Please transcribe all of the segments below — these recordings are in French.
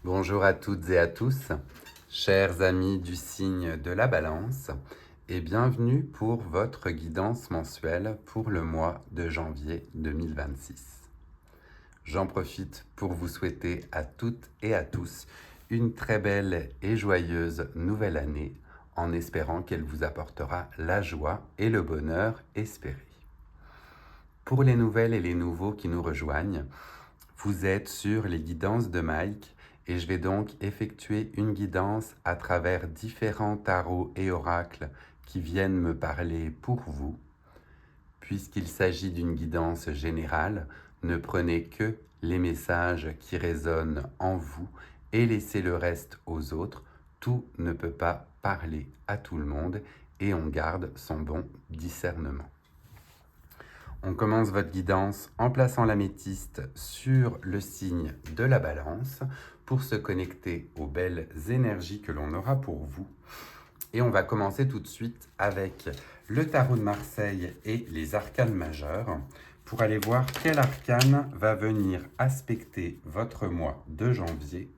Bonjour à toutes et à tous, chers amis du signe de la Balance, et bienvenue pour votre guidance mensuelle pour le mois de janvier 2026. J'en profite pour vous souhaiter à toutes et à tous une très belle et joyeuse nouvelle année, en espérant qu'elle vous apportera la joie et le bonheur espérés. Pour les nouvelles et les nouveaux qui nous rejoignent, vous êtes sur les guidances de Mike et je vais donc effectuer une guidance à travers différents tarots et oracles qui viennent me parler pour vous. Puisqu'il s'agit d'une guidance générale, ne prenez que les messages qui résonnent en vous et laissez le reste aux autres. Tout ne peut pas parler à tout le monde et on garde son bon discernement. On commence votre guidance en plaçant l'améthyste sur le signe de la Balance pour se connecter aux belles énergies que l'on aura pour vous. Et on va commencer tout de suite avec le tarot de Marseille et les arcanes majeures pour aller voir quel arcane va venir aspecter votre mois de janvier.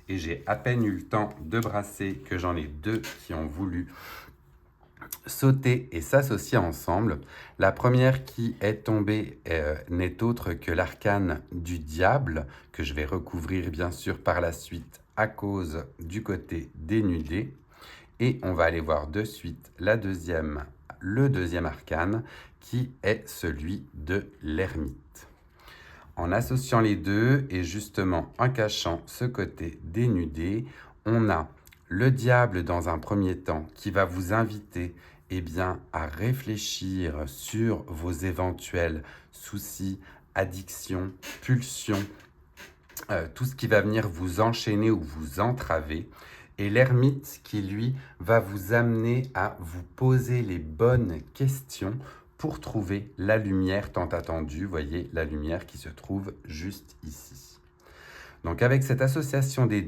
Et j'ai à peine eu le temps de brasser que j'en ai deux qui ont voulu sauter et s'associer ensemble. La première qui est tombée n'est autre que l'arcane du diable, que je vais recouvrir bien sûr par la suite à cause du côté dénudé. Et on va aller voir de suite le deuxième arcane, qui est celui de l'ermite. En associant les deux et justement en cachant ce côté dénudé, on a le diable dans un premier temps qui va vous inviter à réfléchir sur vos éventuels soucis, addictions, pulsions, tout ce qui va venir vous enchaîner ou vous entraver. Et l'ermite qui, lui, va vous amener à vous poser les bonnes questions pour trouver la lumière tant attendue. Vous voyez, la lumière qui se trouve juste ici. Donc avec cette association des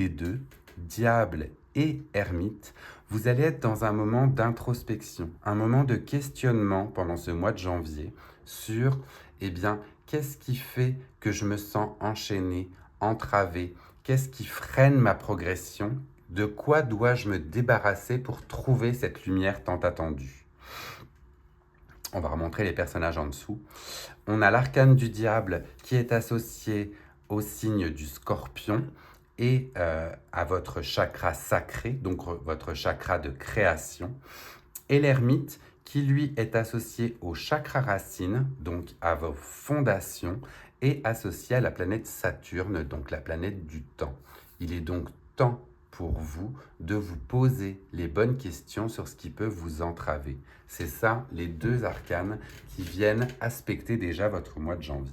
deux, diable et ermite, vous allez être dans un moment d'introspection, un moment de questionnement pendant ce mois de janvier sur, qu'est-ce qui fait que je me sens enchaîné, entravé? Qu'est-ce qui freine ma progression? De quoi dois-je me débarrasser pour trouver cette lumière tant attendue? On va remontrer les personnages en dessous. On a l'arcane du diable qui est associé au signe du scorpion et à votre chakra sacré, donc votre chakra de création. Et l'ermite qui, lui, est associé au chakra racine, donc à vos fondations, et associé à la planète Saturne, donc la planète du temps. Il est donc temps pour vous de vous poser les bonnes questions sur ce qui peut vous entraver. C'est ça, les deux arcanes qui viennent aspecter déjà votre mois de janvier.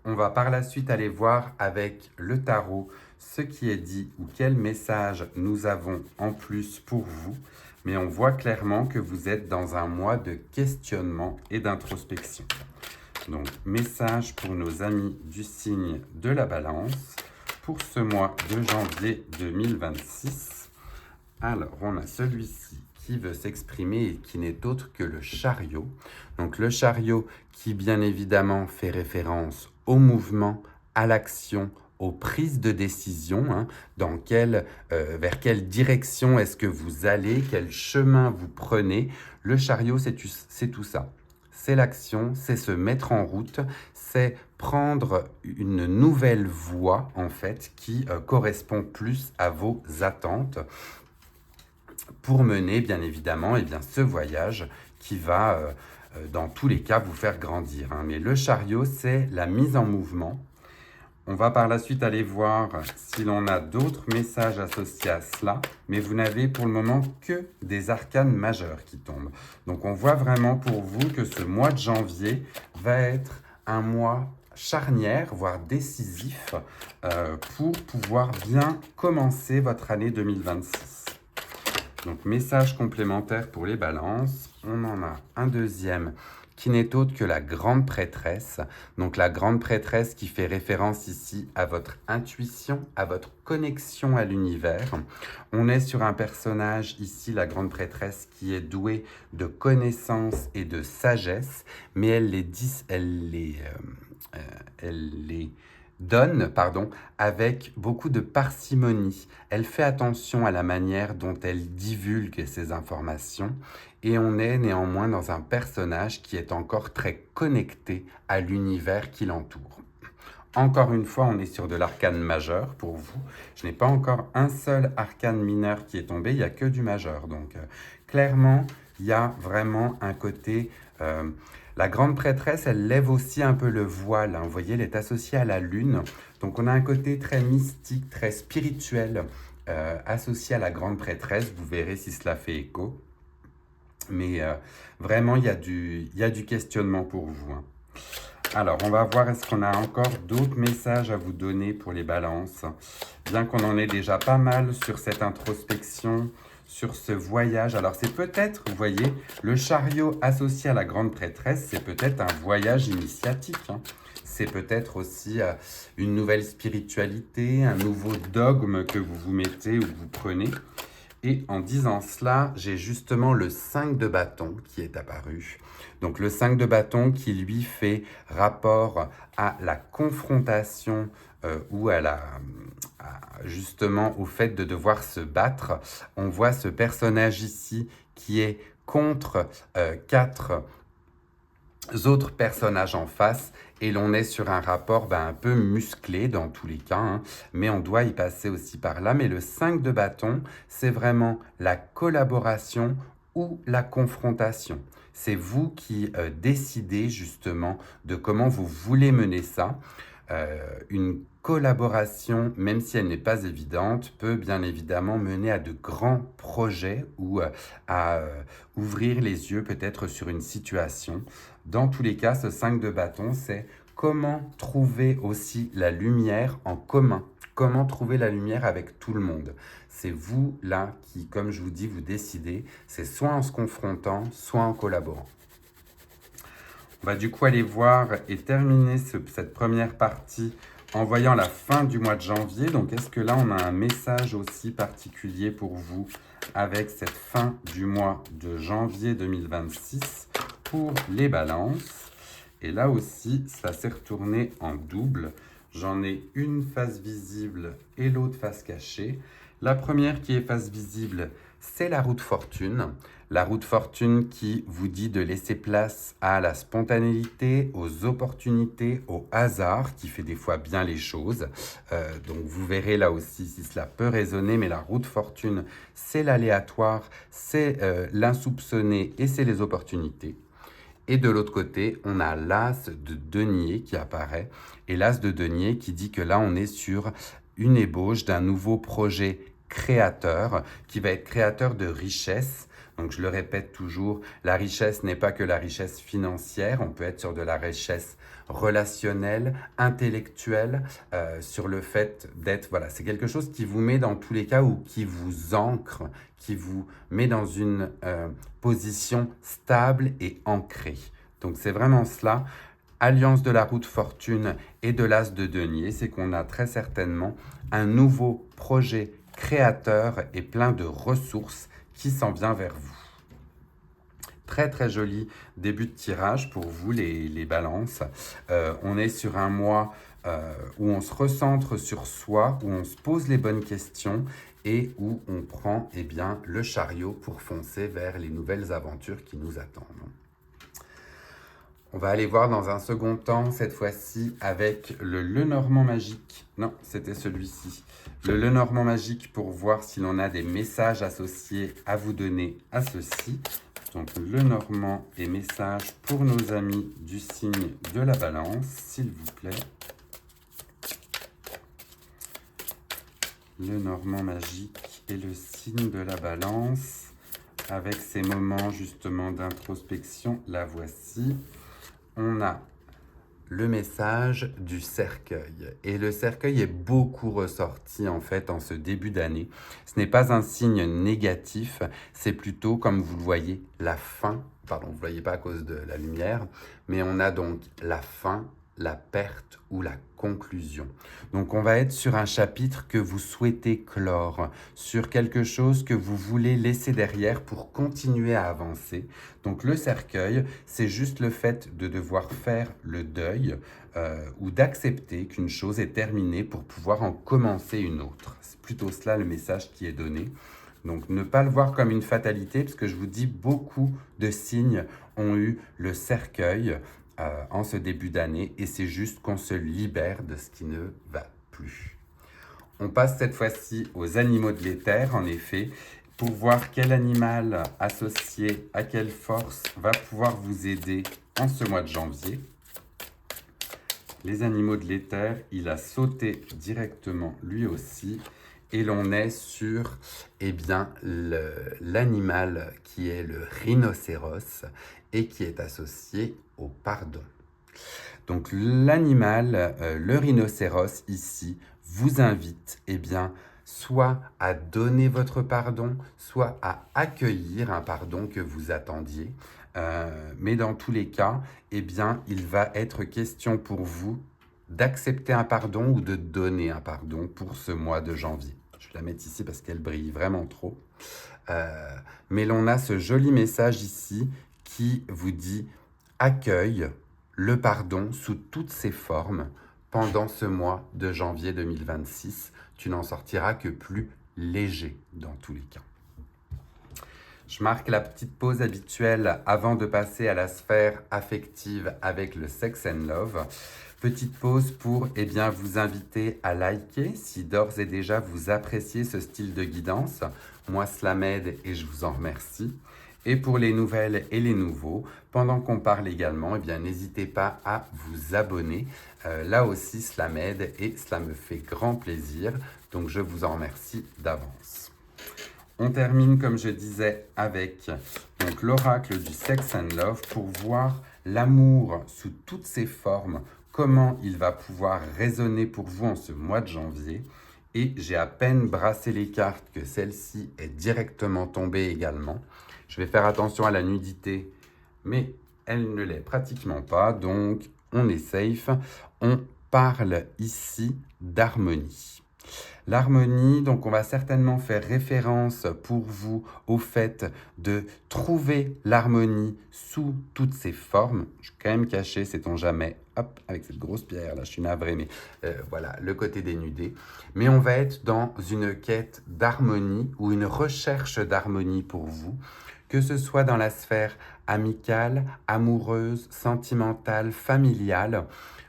On va par la suite aller voir avec le tarot ce qui est dit ou quel message nous avons en plus pour vous. Mais on voit clairement que vous êtes dans un mois de questionnement et d'introspection. Donc, message pour nos amis du signe de la Balance pour ce mois de janvier 2026. Alors, on a celui-ci qui veut s'exprimer et qui n'est autre que le chariot. Donc, le chariot qui, bien évidemment, fait référence au mouvement, à l'action, aux prises de décision, vers quelle direction est-ce que vous allez, quel chemin vous prenez. Le chariot, c'est tout ça. C'est l'action, c'est se mettre en route, c'est prendre une nouvelle voie, en fait, qui correspond plus à vos attentes pour mener, bien évidemment, ce voyage qui va, dans tous les cas, vous faire grandir. Mais le chariot, c'est la mise en mouvement. On va par la suite aller voir si l'on a d'autres messages associés à cela, mais vous n'avez pour le moment que des arcanes majeures qui tombent. Donc on voit vraiment pour vous que ce mois de janvier va être un mois charnière, voire décisif, pour pouvoir bien commencer votre année 2026. Donc message complémentaire pour les balances, on en a un deuxième qui n'est autre que la grande prêtresse. Donc la grande prêtresse qui fait référence ici à votre intuition, à votre connexion à l'univers. On est sur un personnage ici, la grande prêtresse, qui est douée de connaissances et de sagesse, mais elle les donne, avec beaucoup de parcimonie. Elle fait attention à la manière dont elle divulgue ses informations et on est néanmoins dans un personnage qui est encore très connecté à l'univers qui l'entoure. Encore une fois, on est sur de l'arcane majeur pour vous. Je n'ai pas encore un seul arcane mineur qui est tombé, il n'y a que du majeur. Donc clairement, il y a vraiment un côté... la grande prêtresse, elle lève aussi un peu le voile. Hein. Vous voyez, elle est associée à la lune. Donc on a un côté très mystique, très spirituel associé à la grande prêtresse. Vous verrez si cela fait écho. Mais vraiment, il y a du questionnement pour vous. Hein. Alors, on va voir est-ce qu'on a encore d'autres messages à vous donner pour les balances. Bien qu'on en ait déjà pas mal sur cette introspection, sur ce voyage. Alors, c'est peut-être, vous voyez, le chariot associé à la grande prêtresse, c'est peut-être un voyage initiatique. Hein. C'est peut-être aussi une nouvelle spiritualité, un nouveau dogme que vous vous mettez ou que vous prenez. Et en disant cela, j'ai justement le 5 de bâton qui est apparu. Donc le 5 de bâton qui lui fait rapport à la confrontation ou justement au fait de devoir se battre. On voit ce personnage ici qui est contre 4 autres personnages en face et l'on est sur un rapport un peu musclé dans tous les cas, hein, mais on doit y passer aussi par là. Mais le 5 de bâton, c'est vraiment la collaboration ou la confrontation. C'est vous qui décidez justement de comment vous voulez mener ça. Une collaboration, même si elle n'est pas évidente, peut bien évidemment mener à de grands projets ou à ouvrir les yeux peut-être sur une situation. Dans tous les cas, ce 5 de bâton, c'est comment trouver aussi la lumière en commun. Comment trouver la lumière avec tout le monde. C'est vous là qui, comme je vous dis, vous décidez. C'est soit en se confrontant, soit en collaborant. On va du coup aller voir et terminer cette première partie en voyant la fin du mois de janvier. Donc, est-ce que là, on a un message aussi particulier pour vous avec cette fin du mois de janvier 2026 pour les balances? Et là aussi, ça s'est retourné en double. J'en ai une face visible et l'autre face cachée. La première qui est face visible, c'est la roue de fortune. La roue de fortune qui vous dit de laisser place à la spontanéité, aux opportunités, au hasard, qui fait des fois bien les choses. Donc vous verrez là aussi si cela peut résonner, mais la roue de fortune, c'est l'aléatoire, c'est l'insoupçonné et c'est les opportunités. Et de l'autre côté, on a l'as de denier qui apparaît. Et l'as de denier qui dit que là, on est sur une ébauche d'un nouveau projet créateur qui va être créateur de richesse. Donc je le répète toujours, la richesse n'est pas que la richesse financière, on peut être sur de la richesse relationnelle, intellectuelle, sur le fait d'être, voilà, c'est quelque chose qui vous met dans tous les cas ou qui vous ancre, qui vous met dans une position stable et ancrée. Donc c'est vraiment cela. Alliance de la roue de fortune et de l'as de denier, c'est qu'on a très certainement un nouveau projet créateur et plein de ressources qui s'en vient vers vous. Très très joli début de tirage pour vous les balances. On est sur un mois où on se recentre sur soi, où on se pose les bonnes questions et où on prend le chariot pour foncer vers les nouvelles aventures qui nous attendent. On va aller voir dans un second temps, cette fois-ci, avec le Lenormand magique. Non, c'était celui-ci. Le Lenormand magique pour voir si l'on a des messages associés à vous donner à ceci. Donc, Lenormand et message pour nos amis du signe de la Balance, s'il vous plaît. Lenormand magique et le signe de la Balance, avec ces moments justement d'introspection. La voici. On a le message du cercueil. Et le cercueil est beaucoup ressorti en fait en ce début d'année. Ce n'est pas un signe négatif, c'est plutôt, comme vous le voyez, la fin. Pardon, vous ne voyez pas à cause de la lumière, mais on a donc la fin, la perte ou la conclusion. Donc on va être sur un chapitre que vous souhaitez clore, sur quelque chose que vous voulez laisser derrière pour continuer à avancer. Donc le cercueil, c'est juste le fait de devoir faire le deuil ou d'accepter qu'une chose est terminée pour pouvoir en commencer une autre. C'est plutôt cela le message qui est donné. Donc ne pas le voir comme une fatalité, parce que je vous dis, beaucoup de signes ont eu le cercueil en ce début d'année, et c'est juste qu'on se libère de ce qui ne va plus. On passe cette fois-ci aux animaux de l'éther, en effet, pour voir quel animal associé à quelle force va pouvoir vous aider en ce mois de janvier. Les animaux de l'éther, il a sauté directement lui aussi. Et l'on est sur l'animal qui est le rhinocéros et qui est associé au pardon. Donc l'animal, le rhinocéros ici, vous invite soit à donner votre pardon, soit à accueillir un pardon que vous attendiez. Mais dans tous les cas, il va être question pour vous d'accepter un pardon ou de donner un pardon pour ce mois de janvier. Je vais la mettre ici parce qu'elle brille vraiment trop. Mais l'on a ce joli message ici qui vous dit « Accueille le pardon sous toutes ses formes pendant ce mois de janvier 2026. Tu n'en sortiras que plus léger dans tous les cas. » Je marque la petite pause habituelle avant de passer à la sphère affective avec le Sex and Love. Petite pause pour vous inviter à liker si d'ores et déjà vous appréciez ce style de guidance. Moi, cela m'aide et je vous en remercie. Et pour les nouvelles et les nouveaux, pendant qu'on parle également, n'hésitez pas à vous abonner. Là aussi, cela m'aide et cela me fait grand plaisir. Donc, je vous en remercie d'avance. On termine, comme je disais, avec l'oracle du Sex and Love pour voir l'amour sous toutes ses formes, comment il va pouvoir résonner pour vous en ce mois de janvier. Et j'ai à peine brassé les cartes que celle-ci est directement tombée également. Je vais faire attention à la nudité, mais elle ne l'est pratiquement pas, donc on est safe. On parle ici d'harmonie. L'harmonie, donc on va certainement faire référence pour vous au fait de trouver l'harmonie sous toutes ses formes. Je suis quand même caché, sait-on jamais, hop, avec cette grosse pierre là, je suis navré, mais voilà, le côté dénudé. Mais on va être dans une quête d'harmonie ou une recherche d'harmonie pour vous, que ce soit dans la sphère amicale, amoureuse, sentimentale, familiale.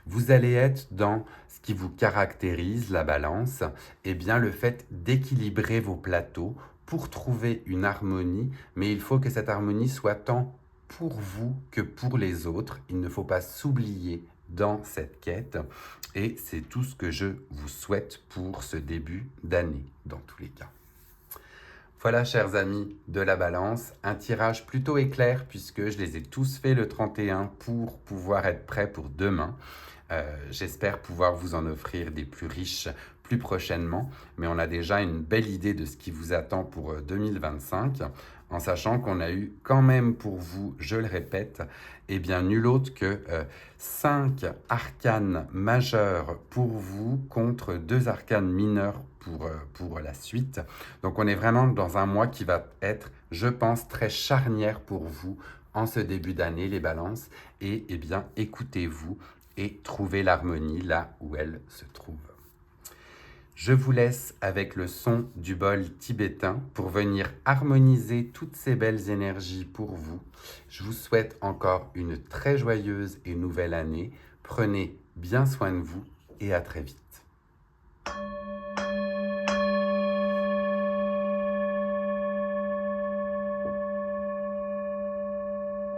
Vous allez être dans ce qui vous caractérise, la balance, le fait d'équilibrer vos plateaux pour trouver une harmonie, mais il faut que cette harmonie soit tant pour vous que pour les autres. Il ne faut pas s'oublier dans cette quête et c'est tout ce que je vous souhaite pour ce début d'année, dans tous les cas. Voilà, chers amis de la balance, un tirage plutôt éclair puisque je les ai tous faits le 31 pour pouvoir être prêts pour demain. J'espère pouvoir vous en offrir des plus riches plus prochainement, mais on a déjà une belle idée de ce qui vous attend pour 2025, en sachant qu'on a eu quand même pour vous, je le répète, nul autre que 5 arcanes majeures pour vous contre 2 arcanes mineurs pour la suite. Donc on est vraiment dans un mois qui va être, je pense, très charnière pour vous en ce début d'année, les balances, et écoutez-vous et trouvez l'harmonie là où elle se trouve. Je vous laisse avec le son du bol tibétain pour venir harmoniser toutes ces belles énergies pour vous. Je vous souhaite encore une très joyeuse et nouvelle année. Prenez bien soin de vous et à très vite.